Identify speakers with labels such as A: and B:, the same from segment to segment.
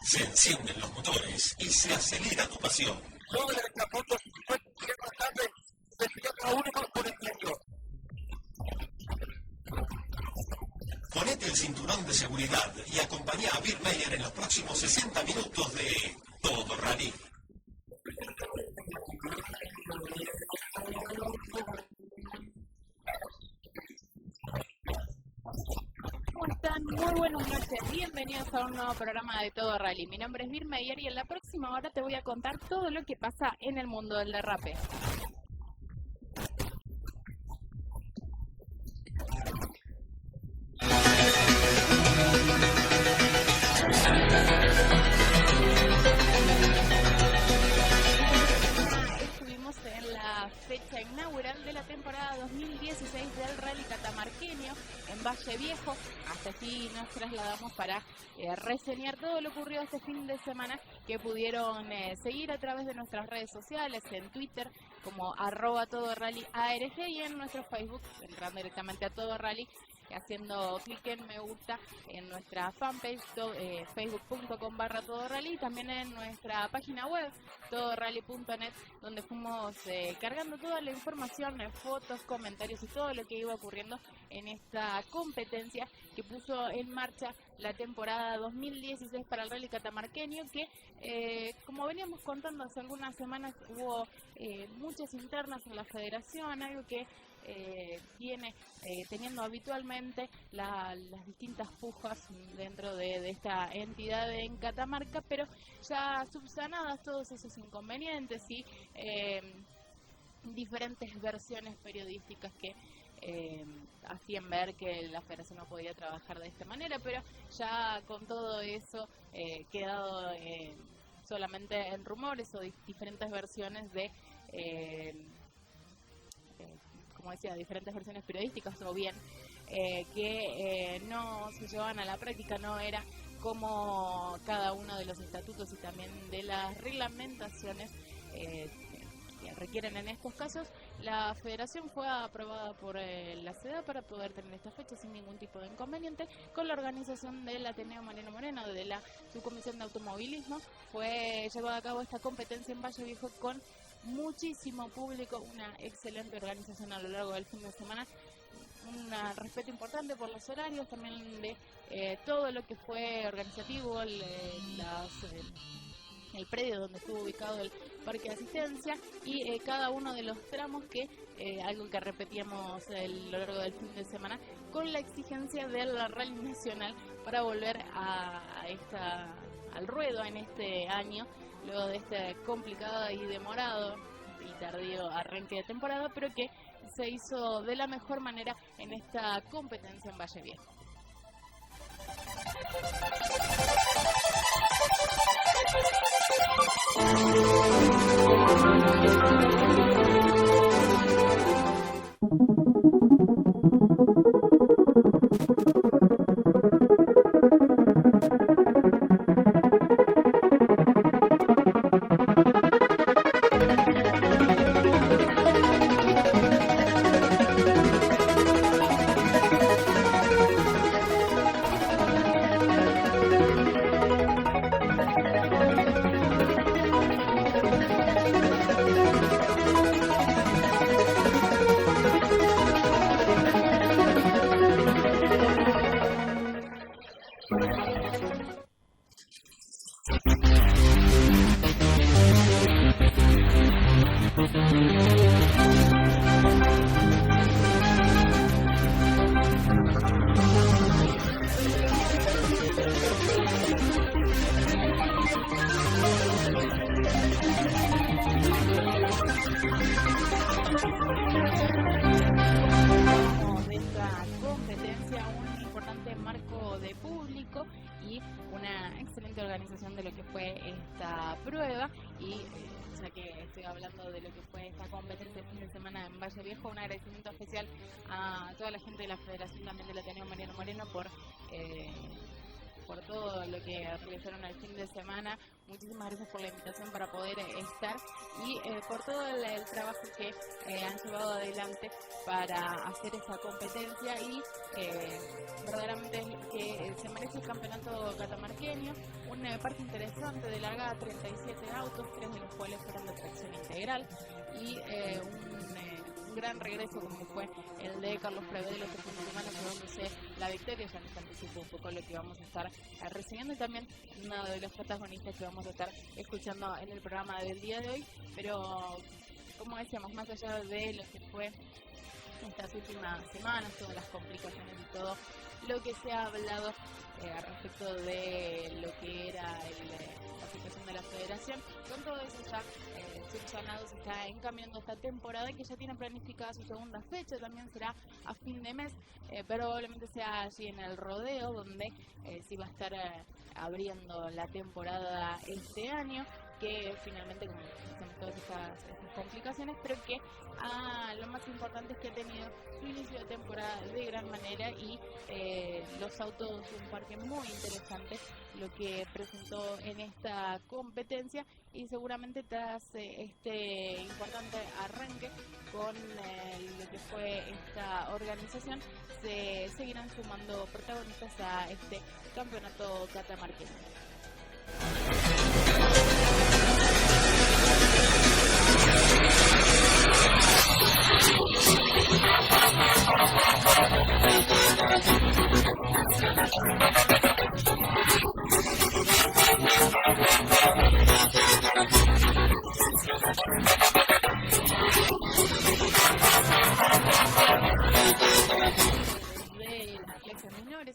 A: Se encienden los motores y se acelera tu pasión.
B: Sobre esta moto 50 más tarde, desviando a uno más por el medio.
A: Ponete el cinturón de seguridad y acompañá a Bill Meyer en los próximos 60 minutos de Todo Rally.
C: ¿Cómo están? Muy buenas noches. Bienvenidos a un nuevo programa de Todo Rally. Mi nombre es Bill Meyer y en la próxima hora te voy a contar todo lo que pasa en el mundo del derrape. Estuvimos en la fecha inaugural de la temporada 2016 del Rally Catamarqueño en Valle Viejo. Hasta aquí nos trasladamos para reseñar todo lo ocurrido este fin de semana, que pudieron seguir a través de nuestras redes sociales, en Twitter como @todorallyarg y en nuestro Facebook, entrando directamente a Todo Rally, haciendo clic en me gusta en nuestra fanpage facebook.com/todorally y también en nuestra página web todorally.net, donde fuimos cargando toda la información, fotos, comentarios y todo lo que iba ocurriendo en esta competencia que puso en marcha la temporada 2016 para el Rally Catamarqueño, que como veníamos contando hace algunas semanas, hubo muchas internas en la federación, algo que viene teniendo habitualmente las distintas pujas dentro de esta entidad en Catamarca, pero ya subsanadas todos esos inconvenientes y diferentes versiones periodísticas que hacían ver que la federación no podía trabajar de esta manera, pero ya con todo eso quedado solamente en rumores o diferentes versiones de como decía, diferentes versiones periodísticas o bien que no se llevaban a la práctica, no era como cada uno de los estatutos y también de las reglamentaciones que requieren en estos casos. La federación fue aprobada por la CEDA para poder tener esta fecha sin ningún tipo de inconveniente. Con la organización del Ateneo Mariano Moreno, de la Subcomisión de Automovilismo, fue llevada a cabo esta competencia en Valle Viejo con muchísimo público, una excelente organización a lo largo del fin de semana, un respeto importante por los horarios, también de todo lo que fue organizativo, el predio donde estuvo ubicado el parque de asistencia y cada uno de los tramos, que algo que repetíamos a lo largo del fin de semana, con la exigencia del Rally Nacional para volver al ruedo en este año, luego de este complicado y demorado y tardío arranque de temporada, pero que se hizo de la mejor manera en esta competencia en Valle Viejo. Y una excelente organización de lo que fue esta prueba y ya que estoy hablando de lo que fue esta competencia el fin de semana en Valle Viejo, un agradecimiento especial a toda la gente de la Federación también del Ateneo Mariano Moreno por por todo lo que realizaron el fin de semana. Muchísimas gracias por la invitación para poder estar y por todo el trabajo que han llevado adelante para hacer esta competencia y verdaderamente que se merece el campeonato catamarqueño. Una parte interesante de largada, 37 autos, 3 de los cuales fueron de tracción integral y un gran regreso como fue el de Carlos Prevedelo este fin de semana, llevándose la victoria. Ya nos anticipó un poco lo que vamos a estar reseñando y también uno de los protagonistas que vamos a estar escuchando en el programa del día de hoy. Pero como decíamos, más allá de lo que fue estas últimas semanas, todas las complicaciones y todo lo que se ha hablado respecto de lo que era la situación de la federación, con todo eso ya subsanado, se está encaminando esta temporada que ya tiene planificada su segunda fecha, también será a fin de mes, probablemente sea allí en el Rodeo, donde sí va a estar abriendo la temporada este año, que finalmente, como decimos, todas estas complicaciones, pero que lo más importante es que ha tenido su inicio de temporada de gran manera y los autos, un parque muy interesante, lo que presentó en esta competencia, y seguramente tras este importante arranque con lo que fue esta organización, se seguirán sumando protagonistas a este campeonato catamarqueño.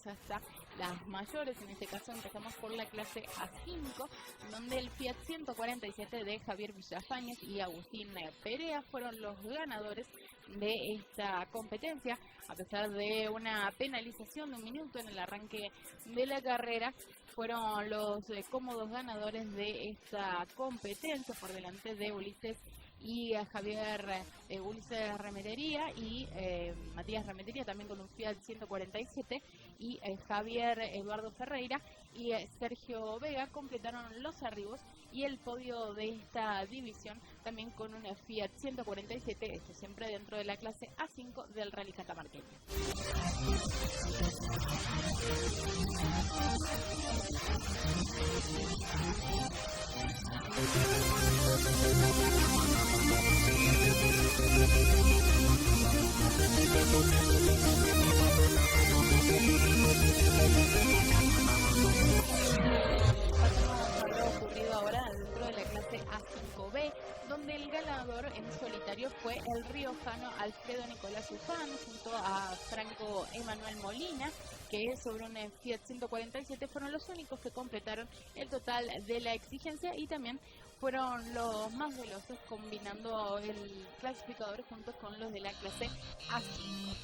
C: Hasta las mayores, en este caso empezamos por la clase A5, donde el Fiat 147 de Javier Villafañez y Agustín Perea fueron los ganadores de esta competencia. A pesar de una penalización de 1 minuto en el arranque de la carrera, fueron los cómodos ganadores de esta competencia, por delante de Ulises y a Javier Ulises Remetería y Matías Remetería, también con un Fiat 147, y Javier Eduardo Ferreira y Sergio Vega completaron los arribos y el podio de esta división, también con un Fiat 147, esto siempre dentro de la clase A5 del Rally Catamarqueño. Ocurrido ahora dentro de la clase A5B, donde el ganador en solitario fue el riojano Alfredo Nicolás Ufán junto a Franco Emanuel Molina, que sobre un Fiat 147 fueron los únicos que completaron el total de la exigencia y también fueron los más veloces, combinando el clasificador juntos con los de la clase A5.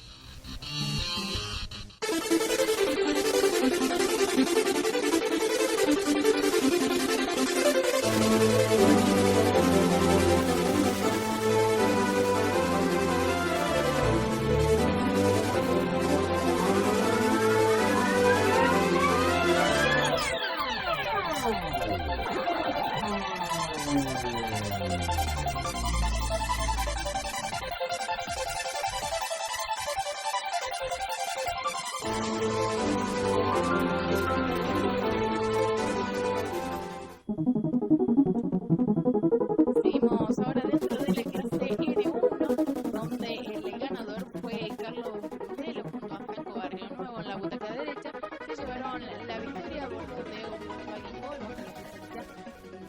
C: Seguimos ahora dentro de la clase N1, donde el ganador fue Carlos Brunello junto a Franco Barrio Nuevo en la butaca derecha, que llevaron la victoria a bordo de un Volkswagen Gol bajo la presencia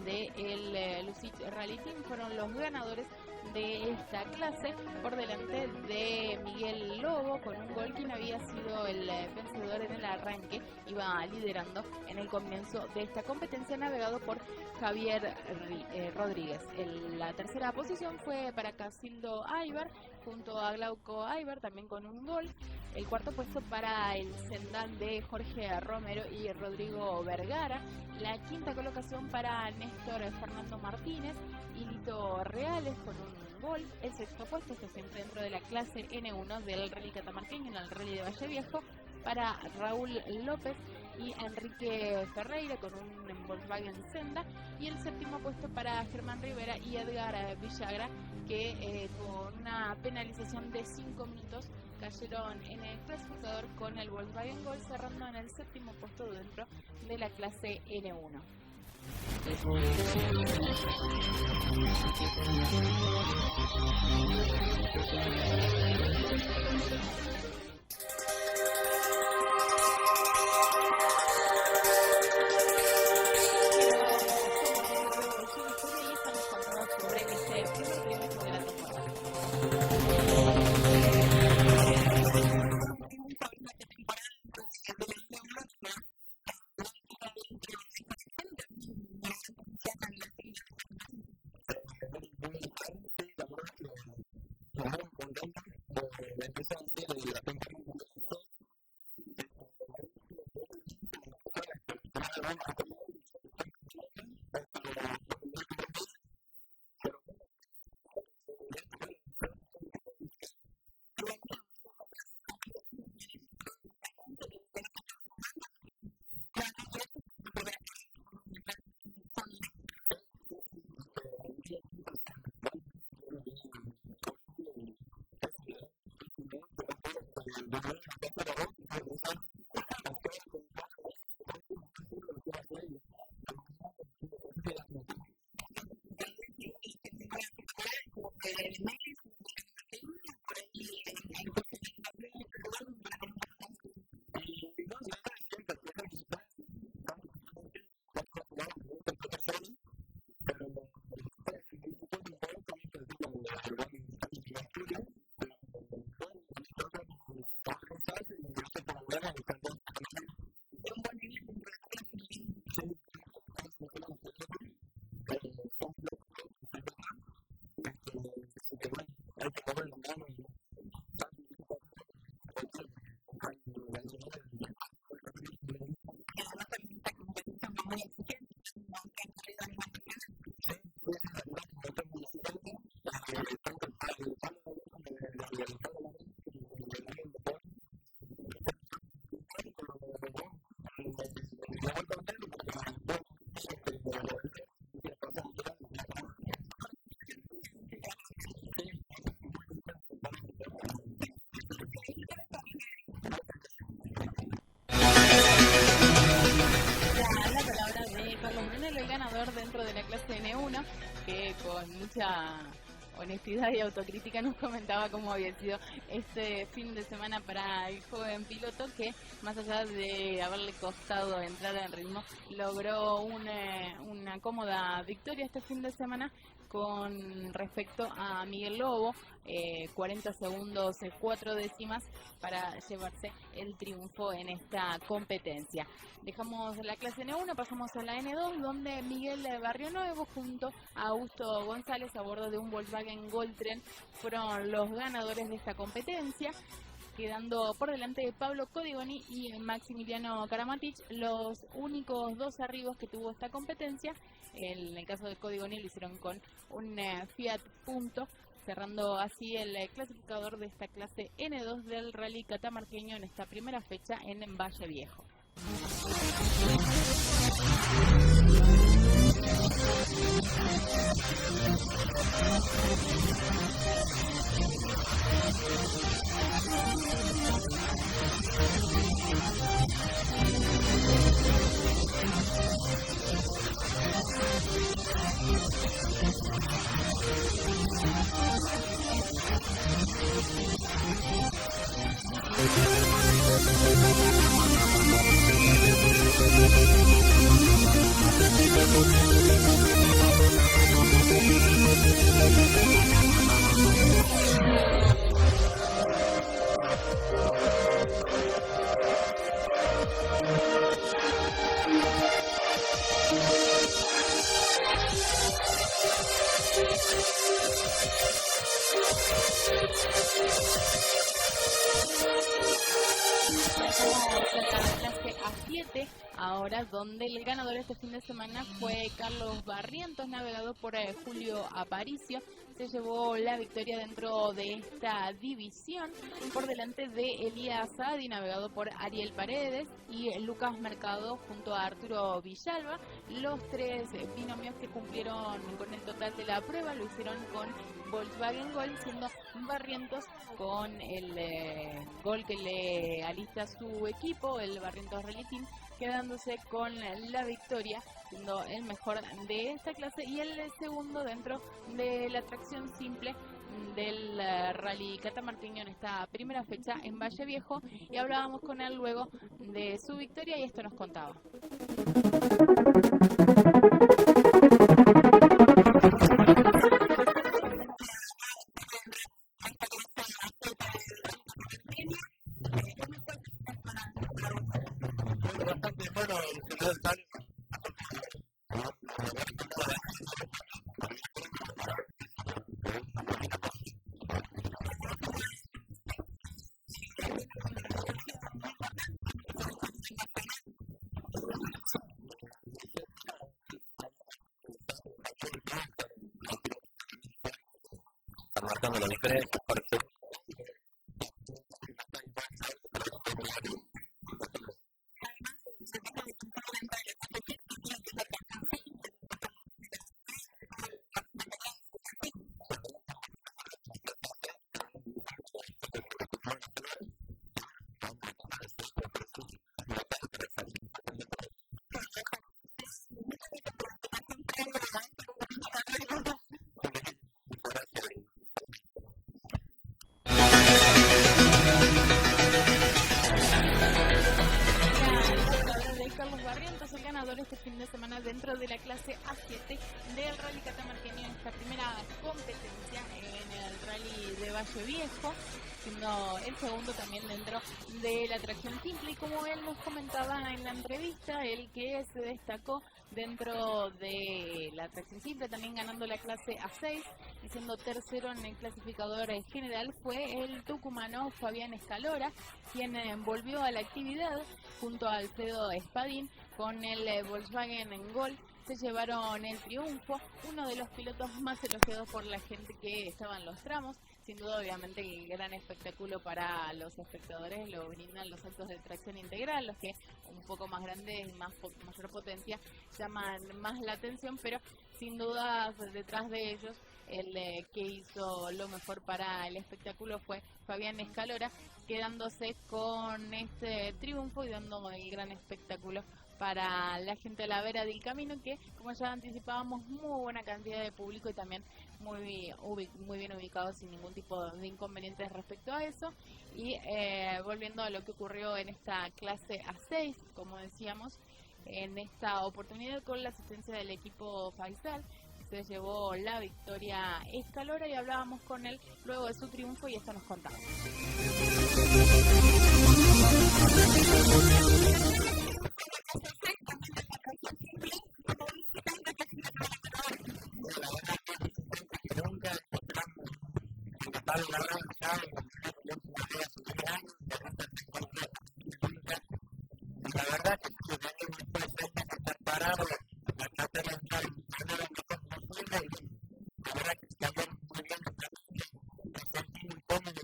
C: del Lucich Rally Team. Fueron los ganadores de esta clase, por delante de Miguel Lobo con un Gol, quien había sido el vencedor en el arranque, iba liderando en el comienzo de esta competencia, navegado por Javier Rodríguez. La tercera posición fue para Casildo Aybar junto a Glauco Aybar, también con un Gol. El cuarto puesto para el Sendal de Jorge Romero y Rodrigo Vergara. La quinta colocación para Néstor Fernando Martínez y Lito Reales con un Gol. El sexto puesto, que se encuentra dentro de la clase N1 del Rally Catamarqueño en el Rally de Valle Viejo, para Raúl López y Enrique Ferreira con un Volkswagen Senda, y el séptimo puesto para Germán Rivera y Edgar Villagra, que con una penalización de 5 minutos cayeron en el clasificador con el Volkswagen Gol, cerrando en el séptimo puesto dentro de la clase N1. Que con mucha honestidad y autocrítica nos comentaba cómo había sido este fin de semana para el joven piloto, que más allá de haberle costado entrar en ritmo, logró una cómoda victoria este fin de semana con respecto a Miguel Lobo, 40 segundos, 4 décimas para llevarse el triunfo en esta competencia. Dejamos la clase N1, pasamos a la N2, donde Miguel Barrionuevo junto a Augusto González a bordo de un Volkswagen Goldtren fueron los ganadores de esta competencia, quedando por delante de Pablo Codigoni y Maximiliano Karamatich, los únicos dos arribos que tuvo esta competencia. En el caso de Codigoni lo hicieron con un Fiat Punto, cerrando así el clasificador de esta clase N2 del rally catamarqueño en esta primera fecha en Valle Viejo. ahora, donde el ganador este fin de semana fue Carlos Barrientos, navegado por Julio Aparicio. Se llevó la victoria dentro de esta división por delante de Elías Sadi, navegado por Ariel Paredes, y Lucas Mercado junto a Arturo Villalba. Los tres binomios que cumplieron con el total de la prueba lo hicieron con Volkswagen Gol, siendo Barrientos con el gol que le alista su equipo, el Barrientos Rally Team, quedándose con la victoria, siendo el mejor de esta clase y el segundo dentro de la tracción simple del Rally Catamarqueño en esta primera fecha en Valle Viejo. Y hablábamos con él luego de su victoria y esto nos contaba.
D: Marcando la diferencia.
C: Este fin de semana dentro de la clase A7 del Rally Catamarqueño en esta primera competencia en el Rally de Valle Viejo, siendo el segundo también dentro de la tracción simple. Y como él nos comentaba en la entrevista, el que se destacó dentro de la tracción simple, también ganando la clase A6 y siendo tercero en el clasificador general, fue el tucumano Fabián Escalora, quien volvió a la actividad junto a Alfredo Espadín con el Volkswagen en Gol. Se llevaron el triunfo, uno de los pilotos más elogiados por la gente que estaba en los tramos. Sin duda, obviamente, el gran espectáculo para los espectadores lo brindan los autos de tracción integral, los que un poco más grandes y mayor potencia llaman más la atención, pero sin duda detrás de ellos el que hizo lo mejor para el espectáculo fue Fabián Escalora, quedándose con este triunfo y dando el gran espectáculo para la gente de la vera del camino, que como ya anticipábamos, muy buena cantidad de público y también muy bien ubicado sin ningún tipo de inconvenientes respecto a eso. Y volviendo a lo que ocurrió en esta clase A6, como decíamos, en esta oportunidad con la asistencia del equipo Faisal, se llevó la victoria Escalora y hablábamos con él luego de su triunfo y esto nos contaba.
B: La verdad que estar parado, la trata de entrar posible y la verdad que está muy bien, me sentí muy cómodo,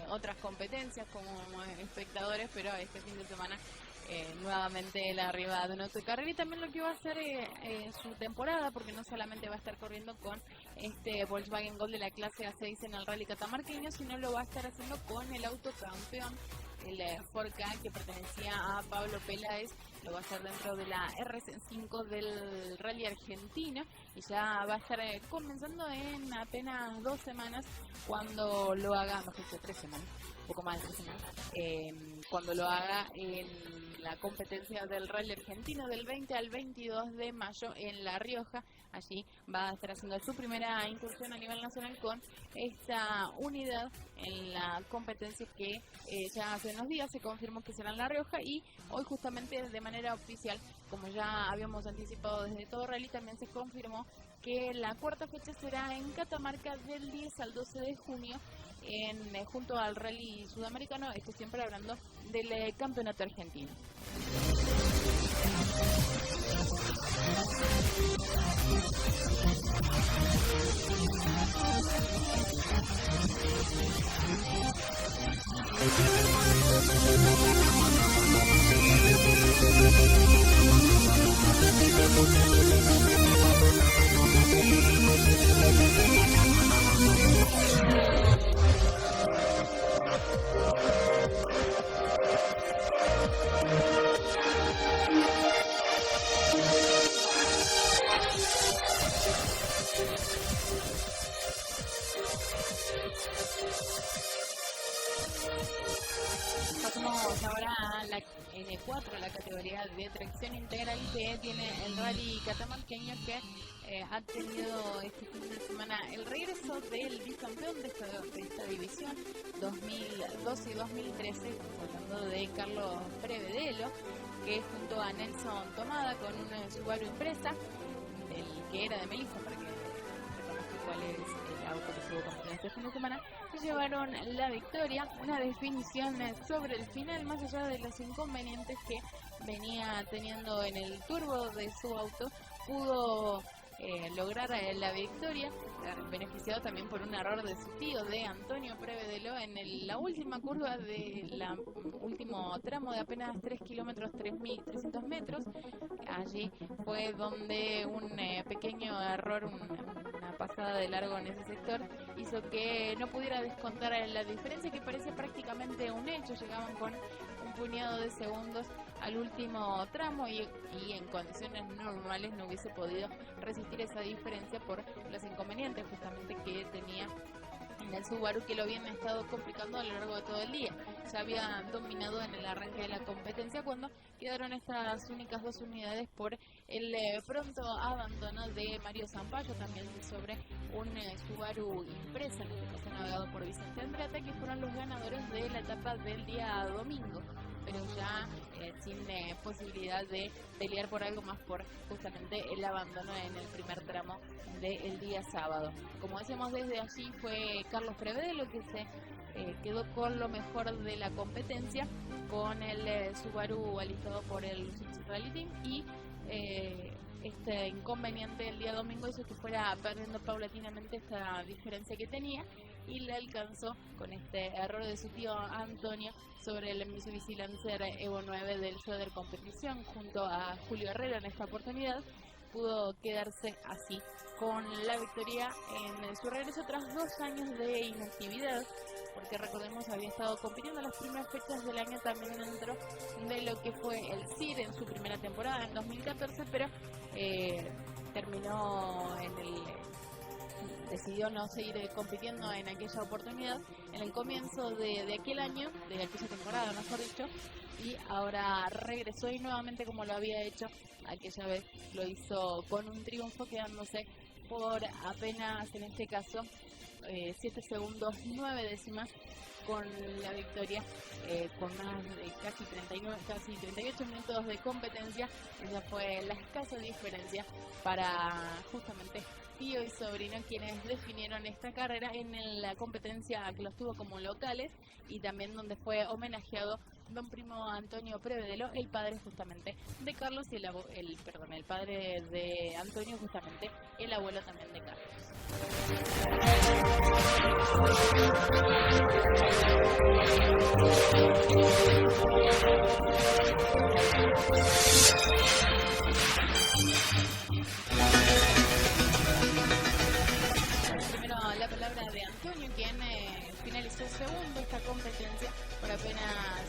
C: otras competencias como espectadores, pero este fin de semana nuevamente la arribada de una autocarrera y también lo que va a hacer su temporada, porque no solamente va a estar corriendo con este Volkswagen Gol de la clase A6 en el Rally Catamarqueño, sino lo va a estar haciendo con el autocampeón, el Ford Ka, que pertenecía a Pablo Peláez. Lo va a hacer dentro de la RC5 del Rally Argentino y ya va a estar comenzando en apenas 2 semanas cuando lo haga, mejor dicho 3 semanas, un poco más de 3 semanas, cuando lo haga en la competencia del Rally Argentino del 20 al 22 de mayo en La Rioja. Allí va a estar haciendo su primera incursión a nivel nacional con esta unidad en la competencia que ya hace unos días se confirmó que será en La Rioja, y hoy justamente de manera oficial, como ya habíamos anticipado desde Todo Rally, también se confirmó que la cuarta fecha será en Catamarca del 10 al 12 de junio junto al Rally Sudamericano, esto siempre hablando del campeonato argentino. Pasamos ahora a la N4, la categoría de tracción integral que tiene el Rally Catamarqueño, que ha tenido este fin de semana el regreso del bicampeón de esta división 2012 y 2013, hablando de Carlos Prevedelo, que junto a Nelson Tomada con un Subaru Impresa, el que era de Melissa, para que reconozca cuál es el auto que estuvo compitiendo este fin de semana, se llevaron la victoria. Una definición sobre el final, más allá de los inconvenientes que venía teniendo en el turbo de su auto, pudo lograr la victoria, beneficiado también por un error de su tío, de Antonio Prevedelo, en la última curva del último tramo de apenas 3 kilómetros, 3.300 metros. Allí fue donde un pequeño error, una pasada de largo en ese sector, hizo que no pudiera descontar la diferencia, que parece prácticamente un hecho. Llegaban con un puñado de segundos al último tramo y en condiciones normales no hubiese podido resistir esa diferencia por los inconvenientes justamente que tenía en el Subaru, que lo habían estado complicando a lo largo de todo el día. Ya había dominado en el arranque de la competencia cuando quedaron estas únicas 2 unidades por el pronto abandono de Mario Zampayo, también sobre un Subaru Impresa, en este caso navegado por Vicente Andrata, que fueron los ganadores de la etapa del día domingo, pero ya sin posibilidad de pelear por algo más por justamente el abandono en el primer tramo del día sábado. Como decíamos, desde allí fue Carlos Prevedelo que se quedó con lo mejor de la competencia, con el Subaru alistado por el Rally Team, y este inconveniente el día domingo hizo que fuera perdiendo paulatinamente esta diferencia que tenía, y le alcanzó con este error de su tío Antonio sobre el Mitsubishi Lancer Evo 9 del Söder Competición junto a Julio Herrera. En esta oportunidad pudo quedarse así con la victoria en su regreso tras 2 años de inactividad, porque recordemos había estado compitiendo las primeras fechas del año también dentro de lo que fue el CIR en su primera temporada en 2014, pero terminó decidió no seguir compitiendo en aquella oportunidad en el comienzo de aquel año, de aquella temporada mejor dicho, y ahora regresó y nuevamente, como lo había hecho aquella vez, lo hizo con un triunfo, quedándose por apenas, en este caso, 7 segundos 9 décimas con la victoria, con más de casi 38 minutos de competencia. Esa fue la escasa diferencia para justamente tío y sobrino, quienes definieron esta carrera en la competencia que los tuvo como locales y también donde fue homenajeado don Primo Antonio Prevedelo, el padre justamente de Carlos y el padre de Antonio justamente, el abuelo también de Carlos. Primero la palabra de Antonio, quien finalizó segundo esta competencia por apenas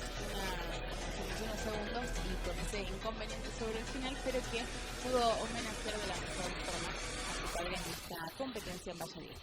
C: unos segundos y con ese inconveniente sobre el final, pero que pudo homenajear de la mejor forma a su padre en esta competencia en Valladolid.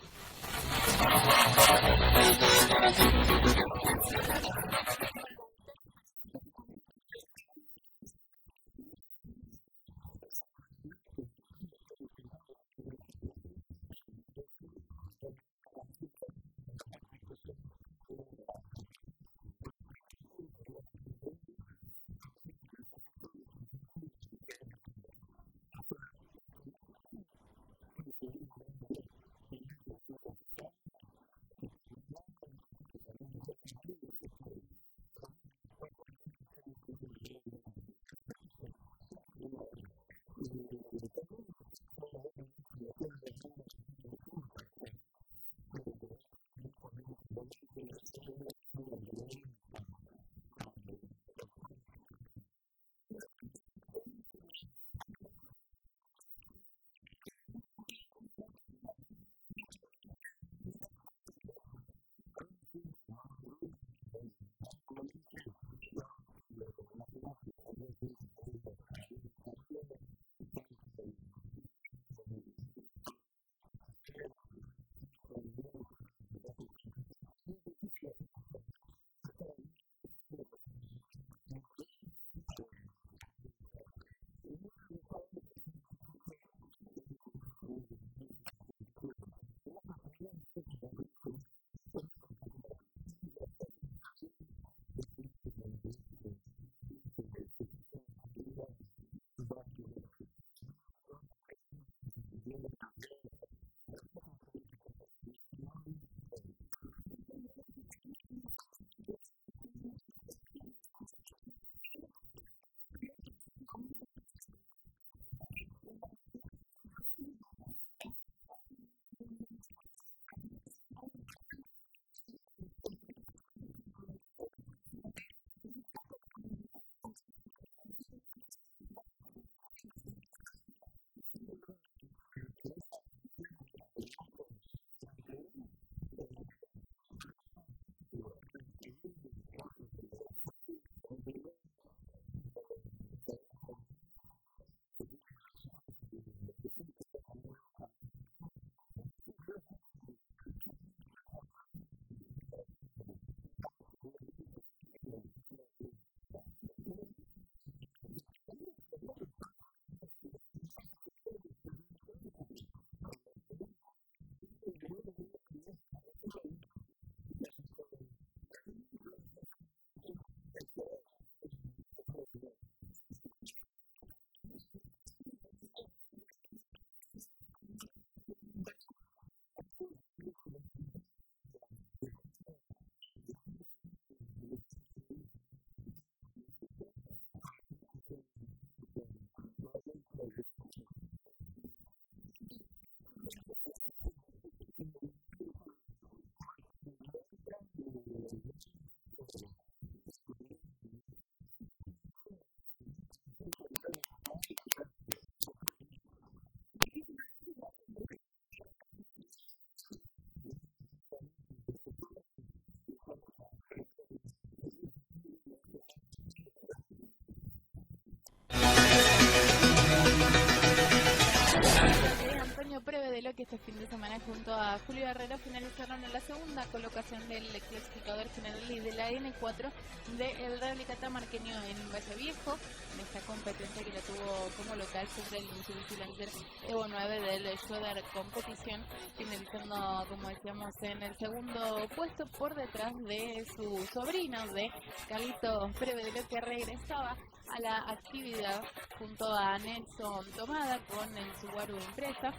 C: Prevedelo, que este fin de semana junto a Julio Herrera finalizaron en la segunda colocación del clasificador general y de la N4 del Rally Catamarqueño en Valle Viejo, en esta competencia que la tuvo como local sobre el Mitsubishi Lancer Evo 9 del Schroeder Competición, finalizando, como decíamos, en el segundo puesto por detrás de su sobrino, de Carlitos Prevedelo, que regresaba a la actividad junto a Nelson Tomada con el Subaru Impresa,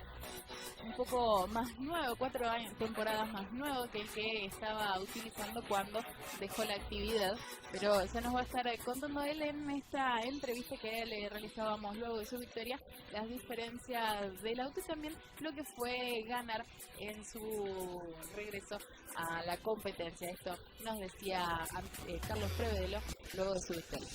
C: un poco más nuevo, 4 temporadas más nuevo que el que estaba utilizando cuando dejó la actividad, pero ya nos va a estar contando él en esta entrevista que le realizábamos luego de su victoria, las diferencias del auto y también lo que fue ganar en su regreso a la competencia. Esto nos decía Carlos Prevedelo luego de su victoria.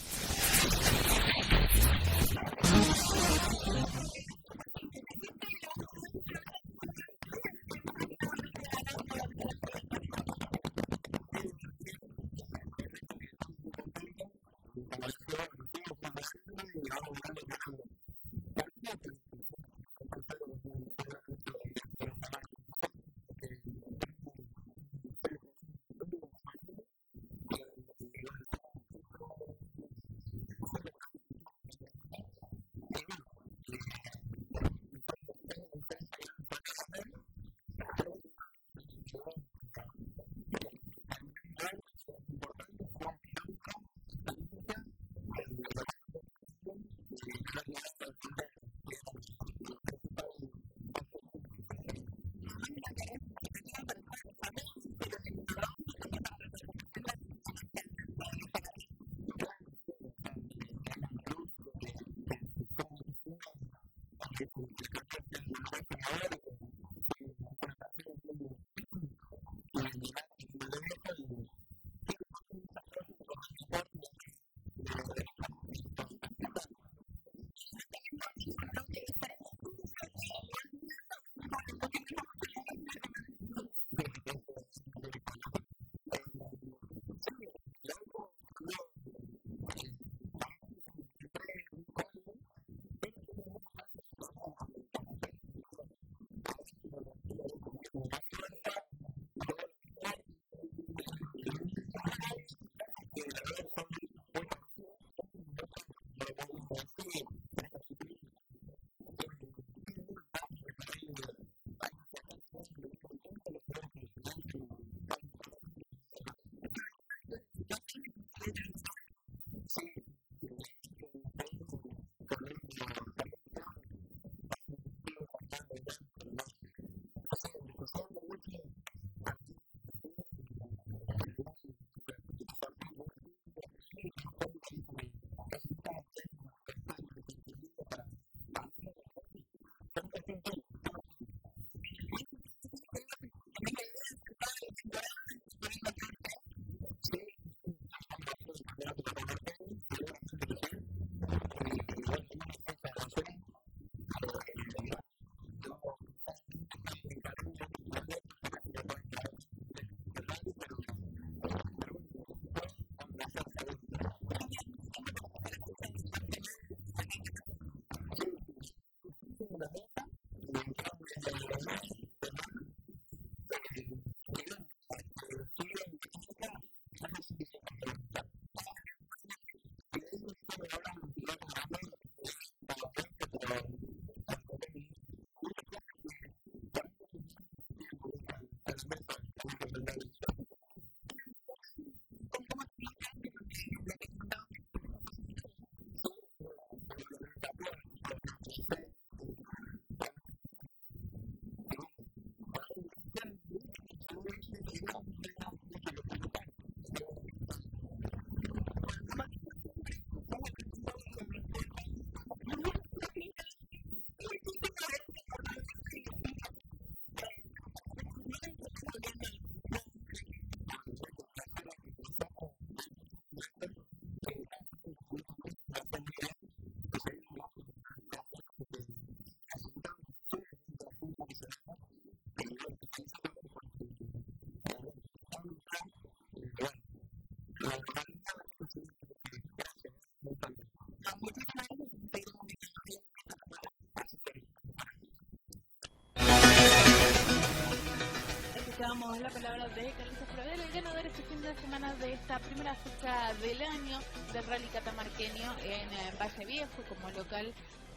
C: Escuchábamos la palabra de Carlitos Provedelo, el ganador este fin de semana de esta primera fecha del año del Rally Catamarqueño en Valle Viejo. Como local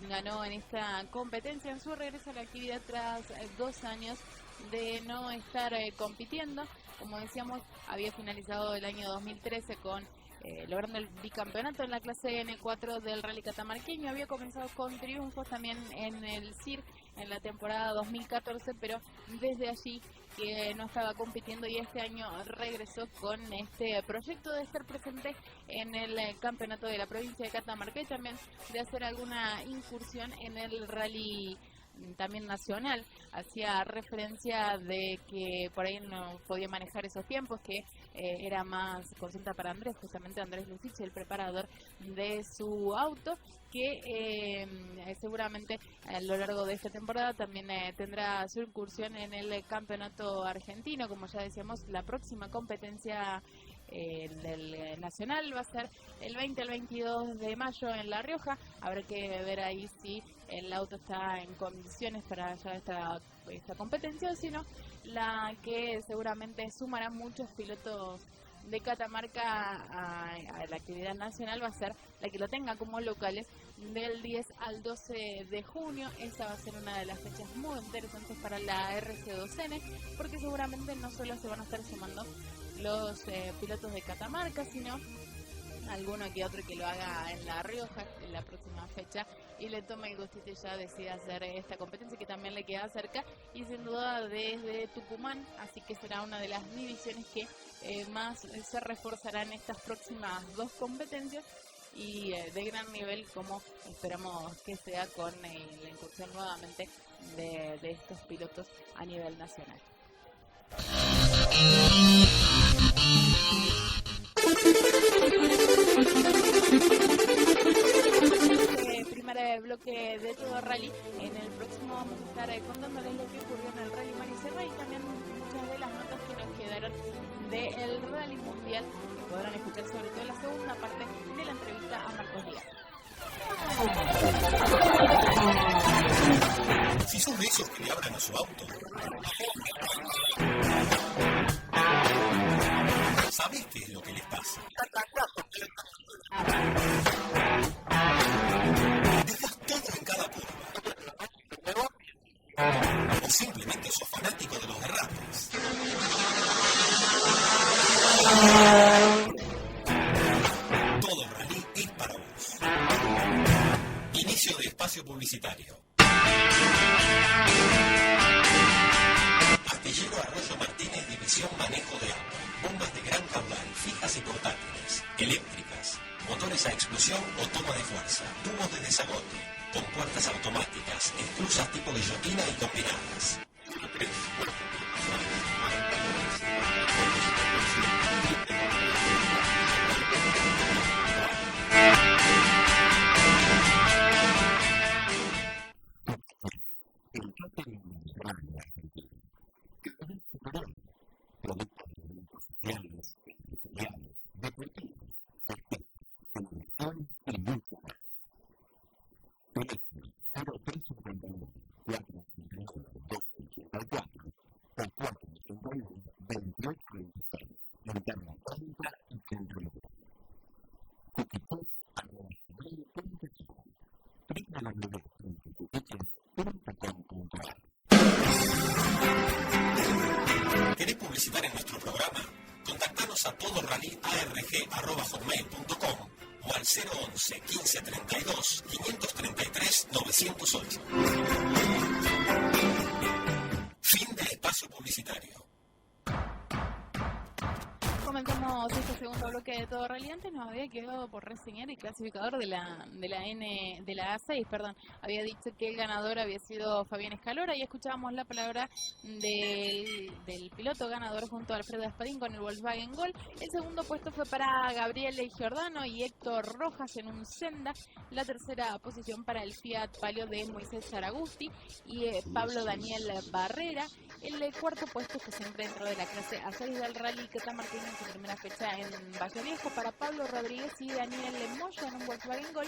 C: ganó en esta competencia en su regreso a la actividad tras 2 años de no estar compitiendo. Como decíamos, había finalizado el año 2013 con logrando el bicampeonato en la clase N4 del Rally Catamarqueño. Había comenzado con triunfos también en el CIR en la temporada 2014, pero desde allí que no estaba compitiendo y este año regresó con este proyecto de estar presente en el campeonato de la provincia de Catamarca y también de hacer alguna incursión en el rally también nacional. Hacía referencia de que por ahí no podía manejar esos tiempos, que era más consulta para Andrés, justamente Andrés Lucich, el preparador de su auto, que seguramente a lo largo de esta temporada también tendrá su incursión en el campeonato argentino. Como ya decíamos, la próxima competencia del nacional va a ser el 20 al 22 de mayo en La Rioja. Habrá que ver ahí si el auto está en condiciones para ya esta competencia, sino la que seguramente sumará muchos pilotos de Catamarca a la actividad nacional va a ser la que lo tenga como locales del 10 al 12 de junio. Esa va a ser una de las fechas muy interesantes para la RC2N, porque seguramente no solo se van a estar sumando los pilotos de Catamarca, sino alguno que otro que lo haga en La Rioja en la próxima fecha y le tome el gustito y ya decida hacer esta competencia que también le queda cerca y sin duda desde Tucumán, así que será una de las divisiones que más se reforzarán en estas próximas dos competencias y de gran nivel, como esperamos que sea con la incursión nuevamente de estos pilotos a nivel nacional. Primer bloque de Todo Rally. En el próximo vamos a estar contándoles lo que ocurrió en el Rally Marisierra y también muchas de las notas que nos quedaron del Rally Mundial, que podrán escuchar sobre todo la segunda parte de la entrevista a Marcos Díaz.
A: Si son de esos que le abran a su auto, ¿sabés qué es lo que les pasa? Dejas todo en cada curva. O simplemente sos fanático de los derrapes. Todo Rally es para vos. Inicio de espacio publicitario. Astillero Arroyo Martínez, división manejo de agua. Bombas de gran caudal, fijas y portátiles, eléctricas, motores a explosión o toma de fuerza, tubos de desagote, con puertas automáticas, esclusas tipo guillotina y combinadas. ¿Querés publicitar en nuestro programa? Contactanos a todorallyarg@hotmail.com o al 011 1532 533 908. Fin del espacio publicitario.
C: Comenzamos este segundo bloque de Todo Rally. Antes nos había quedado por reseñar el clasificador de la A6, perdón. Había dicho que el ganador había sido Fabián Escalora y escuchábamos la palabra del piloto ganador junto a Alfredo Espadín con el Volkswagen Gol. El segundo puesto fue para Gabriele Giordano y Héctor Rojas en un Senda. La tercera posición para el Fiat Palio de Moisés Saragusti y Pablo Daniel Barrera. El cuarto puesto que se encuentra dentro de la clase A6 del Rally Catamarqueño en su primera fecha en Valle Viejo para Pablo Rodríguez y Daniel Moya en un Volkswagen Gol.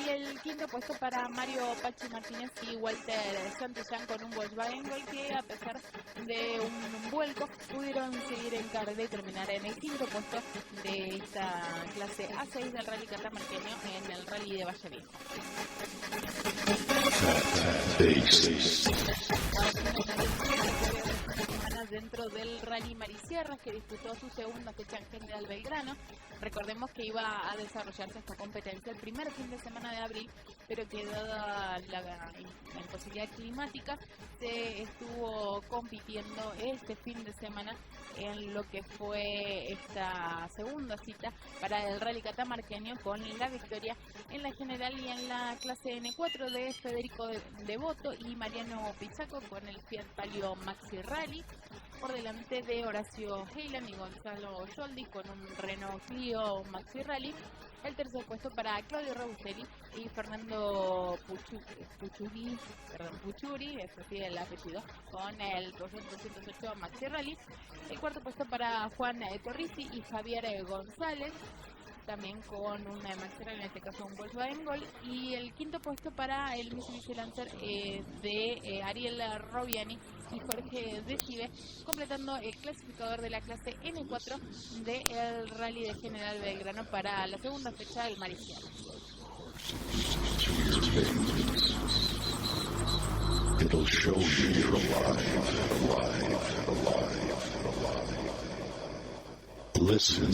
C: Y el quinto puesto para Mario Pachi Martínez y Walter Santillán con un Volkswagen Gol, que a pesar de un vuelco pudieron seguir en carrera y terminar en el quinto puesto de esta clase A6 del Rally Catamarqueño en el Rally de Valle Viejo. Dentro del Rally Marisierras, que disputó su segunda fecha en General Belgrano, Recordemos que iba a desarrollarse esta competencia el primer fin de semana de abril, pero que dada la imposibilidad climática se estuvo compitiendo este fin de semana en lo que fue esta segunda cita para el Rally Catamarqueño, con la victoria en la general y en la clase N4 de Federico Devoto y Mariano Pizzaco con el Fiat Palio Maxi Rally, por delante de Horacio Heylan y Gonzalo Yoldi con un Renault Clio Maxi Rally. El tercer puesto para Claudio Robustelli y Fernando Puchuri, es así el apellido, con el Peugeot 208 Maxi Rally. El cuarto puesto para Juan Torrisi y Javier González, también con un Maxi Rally, en este caso un Volkswagen Gol. Y el quinto puesto para el Mitsubishi Lancer de Ariel Robiani y Jorge Decibe, completando el clasificador de la clase N4 del Rally de General Belgrano para la segunda fecha del Mariciano.
E: It'll show you you're alive. Listen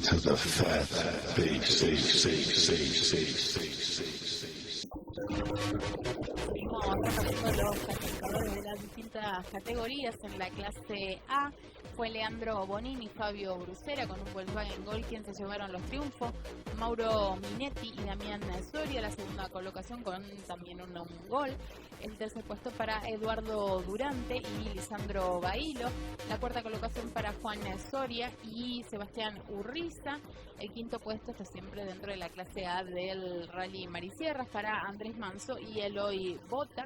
E: to the fat bass.
C: Los clasificadores de las distintas categorías. En la clase A fue Leandro Bonini y Fabio Brucera con un Volkswagen Gol quien se llevaron los triunfos. Mauro Minetti y Damián Soria la segunda colocación con también un Gol. El tercer puesto para Eduardo Durante y Lisandro Bailo. La cuarta colocación para Juan Soria y Sebastián Urriza. El quinto puesto está siempre dentro de la clase A del Rally Marisierras para Andrés Manso y Eloy Bota.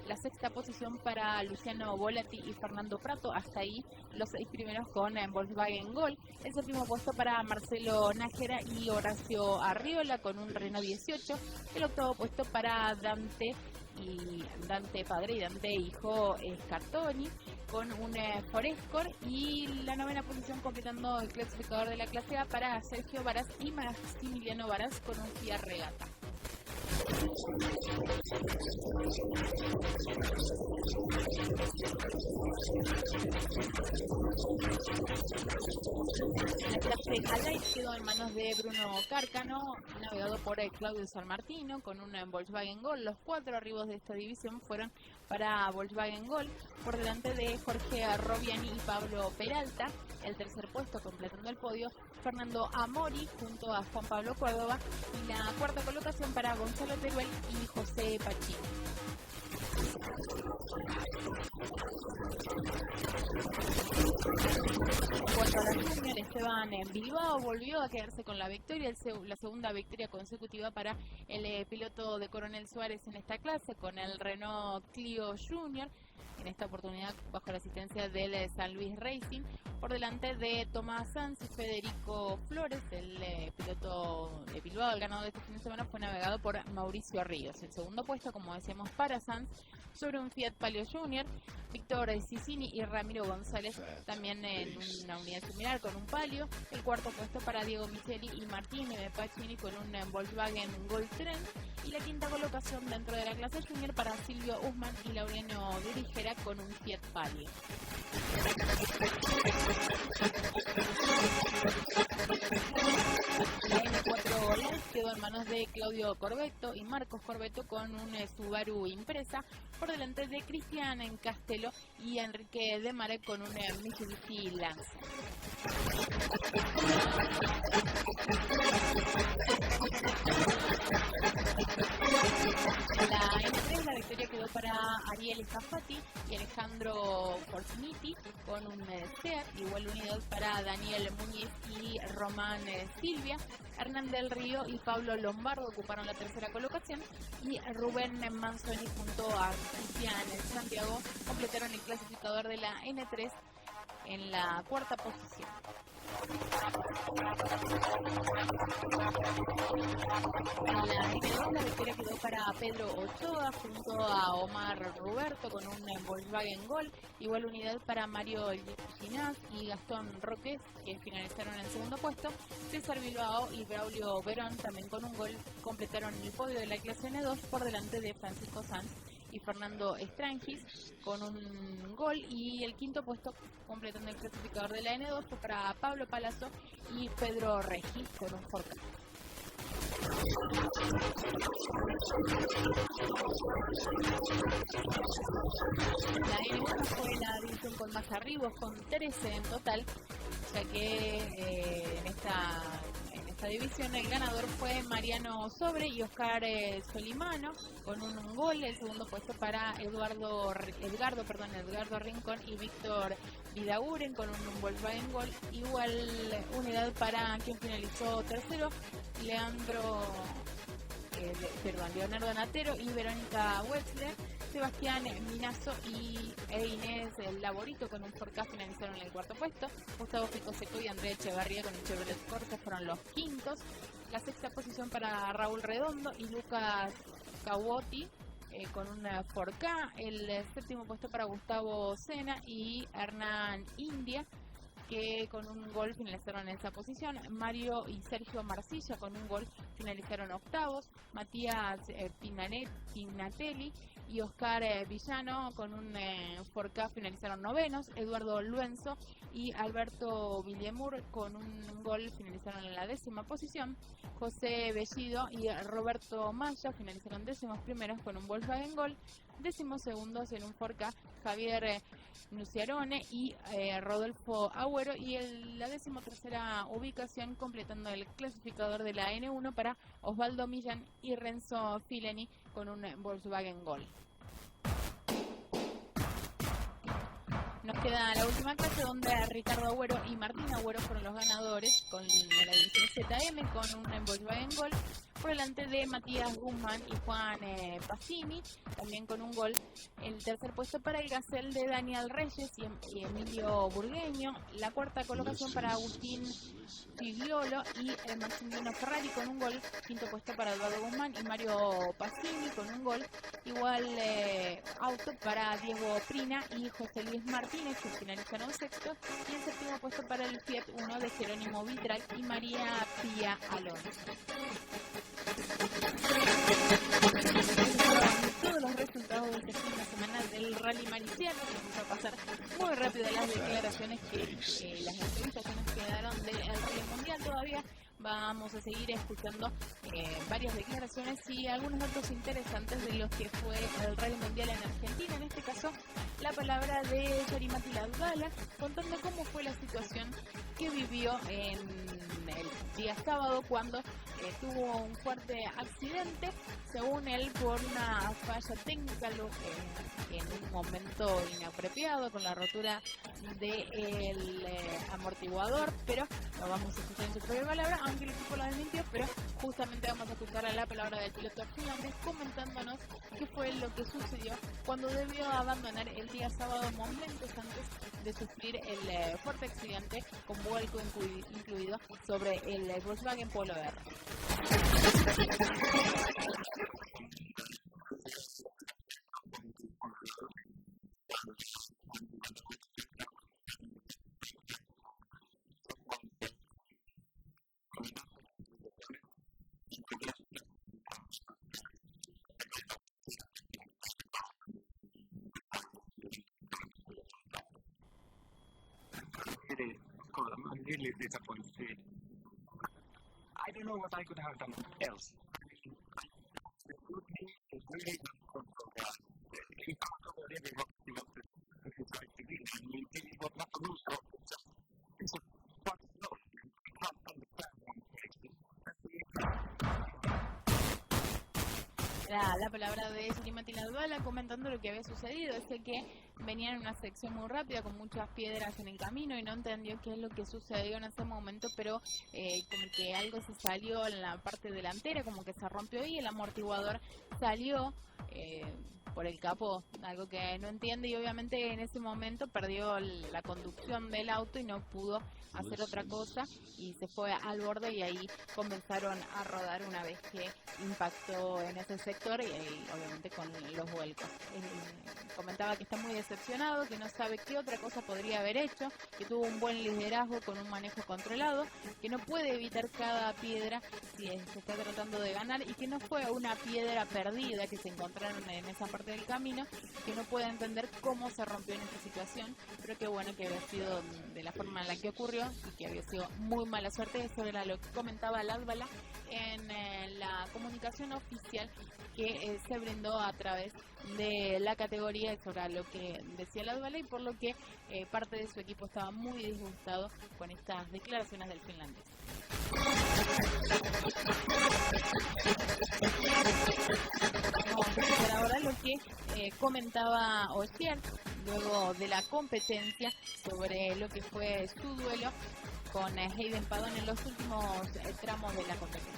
C: La sexta posición para Luciano Volati y Fernando Prato. Hasta ahí los 6 primeros con Volkswagen Gol. El séptimo puesto para Marcelo Nájera y Horacio Arriola con un Renault 18. El octavo puesto para Dante padre y Dante hijo Scartoni con un Ford Escort. Y la novena posición, completando el clasificador de la clase A, para Sergio Varas y Maximiliano Varas con un Fiat Regata. La clase Alight quedó en manos de Bruno Cárcano, navegado por Claudio Sanmartino con un Volkswagen Gol. Los 4 arribos de esta división fueron para Volkswagen Gol, por delante de Jorge Robiani y Pablo Peralta. El tercer puesto, completando el podio, Fernando Amori junto a Juan Pablo Córdoba, y la cuarta colocación para Gonzalo Teruel y José Pachín. En cuanto a la junior, Esteban Bilbao volvió a quedarse con la victoria, la segunda victoria consecutiva para el piloto de Coronel Suárez en esta clase, con el Renault Clio Junior, en esta oportunidad bajo la asistencia del San Luis Racing, por delante de Tomás Sanz y Federico Flores. El piloto de Bilbao, el ganador de este fin de semana, fue navegado por Mauricio Ríos. El segundo puesto, como decíamos, para Sanz sobre un Fiat Palio Junior. Víctor Cicini y Ramiro González también en una unidad similar con un Palio. El cuarto puesto para Diego Micheli y Martín Pacini con un Volkswagen Gol Trend. Y la quinta colocación dentro de la clase Junior para Silvio Usman y Laureano Dirigera con un Fiat Palio. La N4 Light quedó en manos de Claudio Corbeto y Marcos Corbeto con un Subaru Impresa, por delante de Cristian Castelo y Enrique Demare con un Mitsubishi Lancer. La N3, la victoria quedó para Ariel Zafati y Alejandro Fortuniti con un SEAT. Igual unidad para Daniel Muñiz y Román Silvia. Hernán del Río y Pablo Lombardo ocuparon la tercera colocación, y Rubén Manzoni junto a Cristian Santiago completaron el clasificador de la N3 en la cuarta posición. En la N2 la victoria quedó para Pedro Ochoa junto a Omar Roberto con un Volkswagen Gol. Igual unidad para Mario Ginás y Gastón Roques, que finalizaron en el segundo puesto. César Bilbao y Braulio Verón, también con un Gol, completaron el podio de la clase N2 por delante de Francisco Sanz y Fernando Strangis con un gol, y el quinto puesto completando el clasificador de la N2 fue para Pablo Palazzo y Pedro Reggi con un Forca. La N1 fue la división con más arribos, con 13 en total, ya que en esta división el ganador fue Mariano Sobre y Oscar Solimano con un gol. El segundo puesto para Edgardo Rincón y Víctor Vidaguren con un Volkswagen Gol. Igual unidad para quien finalizó tercero, Leonardo Natero y Verónica Wetzler. Sebastián Minazo e Inés Laborito con un Forca finalizaron en el cuarto puesto. Gustavo Picoseco y Andrea Echevarría con el Chevrolet Corsa fueron los quintos. La sexta posición para Raúl Redondo y Lucas Cawotti con un Forca. El séptimo puesto para Gustavo Sena y Hernán India, que con un gol finalizaron en esa posición. Mario y Sergio Marcilla con un gol finalizaron octavos. Matías Pinatelli y Oscar Villano con un Forca finalizaron novenos. Eduardo Luenzo y Alberto Villemur con un gol finalizaron en la 10ª posición. José Bellido y Roberto Maya finalizaron 11º primeros con un Volkswagen Gol. 12º en un Forca Javier Nuciarone y Rodolfo Agüero, y la 13ª ubicación completando el clasificador de la N1 para Osvaldo Millán y Renzo Fileni con un Volkswagen Gol. Nos queda la última clase, donde Ricardo Agüero y Martín Agüero fueron los ganadores con la división ZM con un Volkswagen Gol, por delante de Matías Guzmán y Juan Pacini, también con un gol. El tercer puesto para el Gacel de Daniel Reyes y Emilio Burgueño. La cuarta colocación para Agustín Figliolo y Maximiliano Ferrari con un gol. Quinto puesto para Eduardo Guzmán y Mario Pacini con un gol. Igual auto para Diego Prina y José Luis Martínez, que finalizaron sextos. Y el séptimo puesto para el Fiat 1 de Jerónimo Vitral y María Pía Alonso. Todos los resultados de esta última semana del Rally Mariciano, que vamos a pasar muy rápido las declaraciones las entrevistas que nos quedaron del Rally Mundial. Todavía vamos a seguir escuchando varias declaraciones y algunos datos interesantes de los que fue el Rally Mundial en Argentina. En este caso, la palabra de Yorimati Ladbala, contando cómo fue la situación que vivió en el día sábado cuando tuvo un fuerte accidente, según él por una falla técnica, en un momento inapropiado, con la rotura del amortiguador, pero lo vamos a escuchar en su propia palabra, aunque el equipo lo desmintió. Pero justamente vamos a escuchar a la palabra del piloto Hernández comentándonos qué fue lo que sucedió cuando debió abandonar el día sábado, momentos antes de sufrir el fuerte accidente con vuelco incluido sobre el Volkswagen Polo R.
F: I'm really disappointed. I don't know what I could have done else. The good news is really controlled. He can't already what he tried to do. He was not a loser. It's a quite slow. You can't understand one thing.
C: La palabra de Yorimati Ladbala comentando lo que había sucedido. Es que venía en una sección muy rápida con muchas piedras en el camino y no entendió qué es lo que sucedió en ese momento, pero como que algo se salió en la parte delantera, como que se rompió y el amortiguador salió por el capó, algo que no entiende, y obviamente en ese momento perdió la conducción del auto y no pudo hacer otra cosa y se fue al borde, y ahí comenzaron a rodar una vez que impactó en ese sector y obviamente con los vuelcos. Comentaba que está muy decepcionado, que no sabe qué otra cosa podría haber hecho, que tuvo un buen liderazgo con un manejo controlado, que no puede evitar cada piedra si se está tratando de ganar y que no fue una piedra perdida que se encontró encontraron en esa parte del camino, que no puede entender cómo se rompió en esta situación, pero que bueno, que había sido de la forma en la que ocurrió y que había sido muy mala suerte. Eso era lo que comentaba Ladbala en la comunicación oficial que se brindó a través de la categoría sobre lo que decía Ladbala, y por lo que parte de su equipo estaba muy disgustado con estas declaraciones del finlandés. Vamos a escuchar ahora lo que comentaba Ogier luego de la competencia sobre lo que fue su duelo con Hayden Paddon en los últimos tramos de la competencia.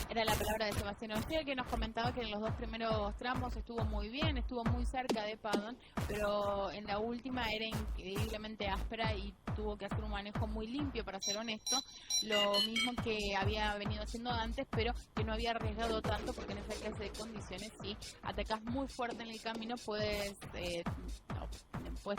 C: Era la palabra de Sebastián Ogier, que nos comentaba que en los dos primeros tramos estuvo muy bien, estuvo muy cerca de Paddon, pero en la última era increíblemente áspera y tuvo que hacer un manejo muy limpio, para ser honesto, lo mismo que había venido haciendo antes, pero que no había arriesgado tanto, porque en esa clase de condiciones, si atacás muy fuerte en el camino, puedes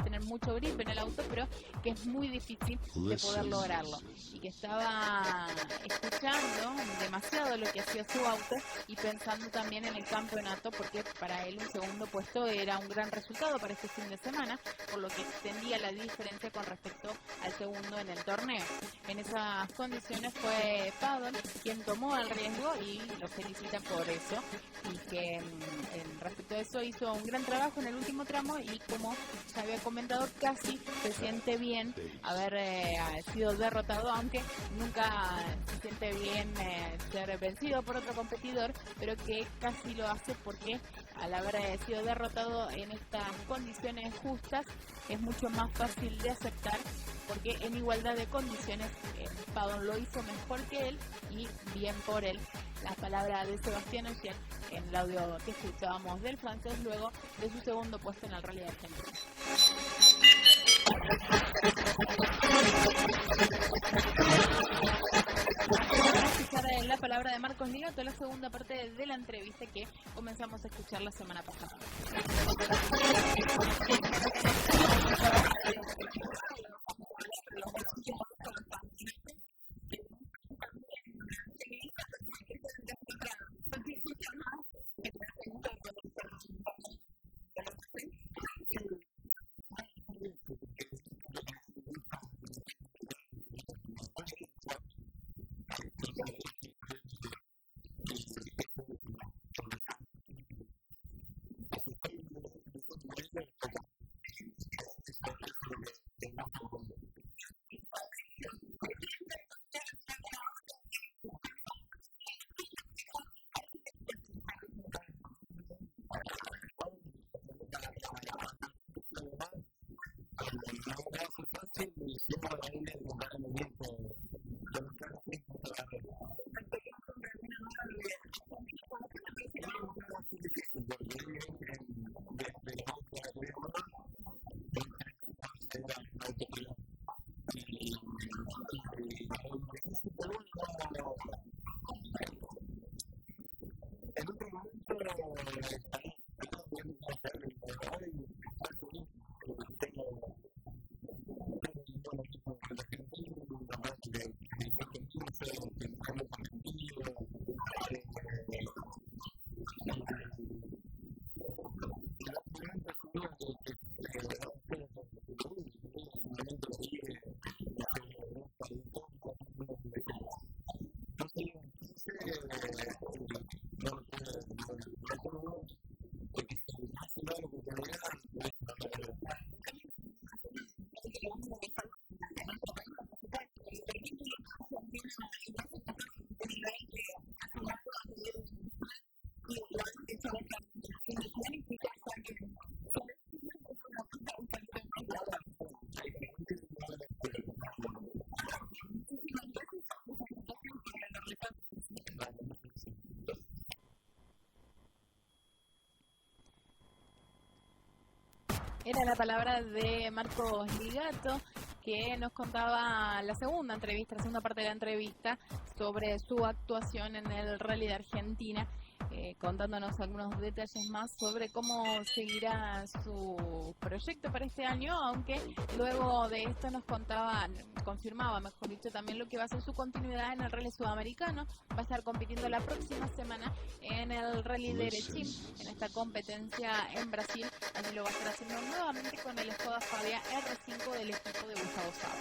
C: tener mucho grip en el auto, pero que es muy difícil de poder lograrlo, y que estaba escuchando demasiado lo que hacía su auto y pensando también en el campeonato, porque para él un segundo puesto era un gran resultado para este fin de semana, por lo que extendía la diferencia con respecto al segundo en el torneo. En esas condiciones fue Paddon quien tomó el riesgo y lo felicita por eso, y que respecto a eso hizo un gran trabajo en el último tramo, y como ya había comentado, casi se siente bien haber sido derrotado, aunque nunca se siente bien ser vencido por otro competidor, pero que casi lo hace, porque al haber sido derrotado en estas condiciones justas es mucho más fácil de aceptar, porque en igualdad de condiciones Paddon lo hizo mejor que él, y bien por él. Las palabras de Sebastián Ogier en el audio que escuchábamos del francés luego de su segundo puesto en el Rally de Argentina. Vamos a escuchar la palabra de Marcos Ligato, la segunda parte de la entrevista que comenzamos a escuchar la semana pasada. Era la palabra de Marcos Ligato, que nos contaba la segunda parte de la entrevista sobre su actuación en el Rally de Argentina, contándonos algunos detalles más sobre cómo seguirá su proyecto para este año, aunque luego de esto nos confirmaba, mejor dicho, también lo que va a ser su continuidad en el Rally Sudamericano. Va a estar compitiendo la próxima semana en el Rally de Erechim, en esta competencia en Brasil. Allí lo va a estar haciendo nuevamente con el Skoda Fabia R5 del equipo de Gustavo Saba.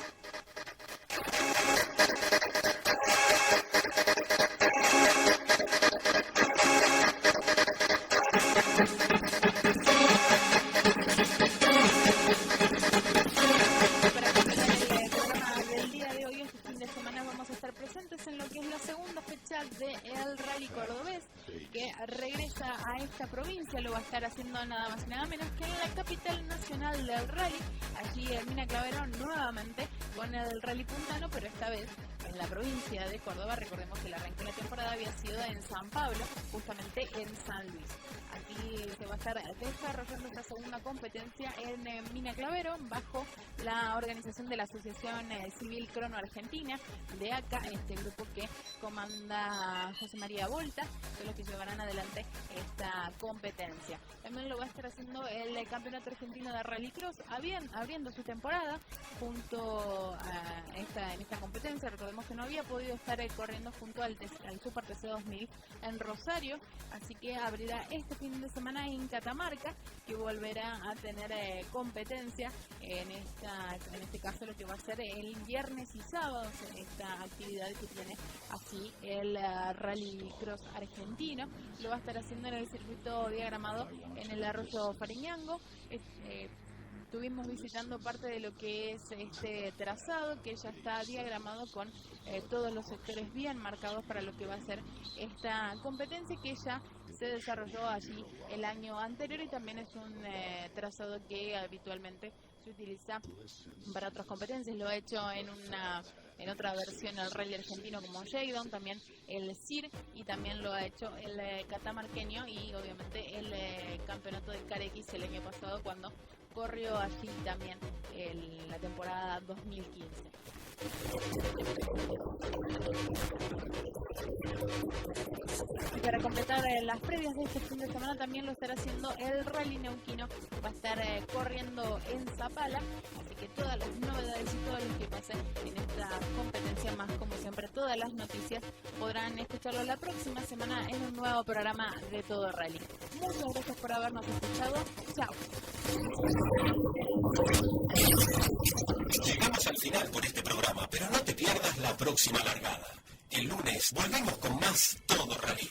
C: En lo que es la segunda fecha del Rally Cordobés, que regresa a esta provincia. Lo va a estar haciendo nada más y nada menos que en la capital nacional del Rally. Allí Hermina Clavero nuevamente con el Rally Puntano, pero esta vez en la provincia de Córdoba. Recordemos que el arranque de la temporada había sido en San Pablo, justamente en San Luis. Aquí se va a estar desarrollando esta segunda competencia en Mina Clavero, bajo la organización de la Asociación Civil Crono Argentina, de acá, este grupo que comanda José María Volta, son los que llevarán adelante esta competencia. También lo va a estar haciendo el Campeonato Argentino de Rallycross, abriendo su temporada junto a en esta competencia. Recordemos que no había podido estar corriendo junto al Super TC 2000 en Rosario, así que abrirá este fin de semana en Catamarca, que volverá a tener competencia en este caso lo que va a ser el viernes y sábado, esta actividad que tiene así el Rallycross argentino. Lo va a estar haciendo en el circuito diagramado en el Arroyo Fariñango. Estuvimos visitando parte de lo que es este trazado, que ya está diagramado con todos los sectores bien marcados para lo que va a ser esta competencia, que ya se desarrolló allí el año anterior, y también es un trazado que habitualmente se utiliza para otras competencias. Lo ha hecho en otra versión el Rally argentino como J-Down, también el CIR, y también lo ha hecho el catamarqueño, y obviamente el campeonato del CARX el año pasado, cuando corrió allí también la temporada 2015. Y para completar las previas de este fin de semana, también lo estará haciendo el Rally Neuquino. Va a estar corriendo en Zapala, así que todas las novedades y todo lo que pase en esta competencia, más como siempre todas las noticias, podrán escucharlo la próxima semana en un nuevo programa de Todo Rally. Muchas gracias por habernos escuchado. Chao.
A: Llegamos al final por este programa, pero no te pierdas la próxima largada. El lunes volvemos con más Todo Rally.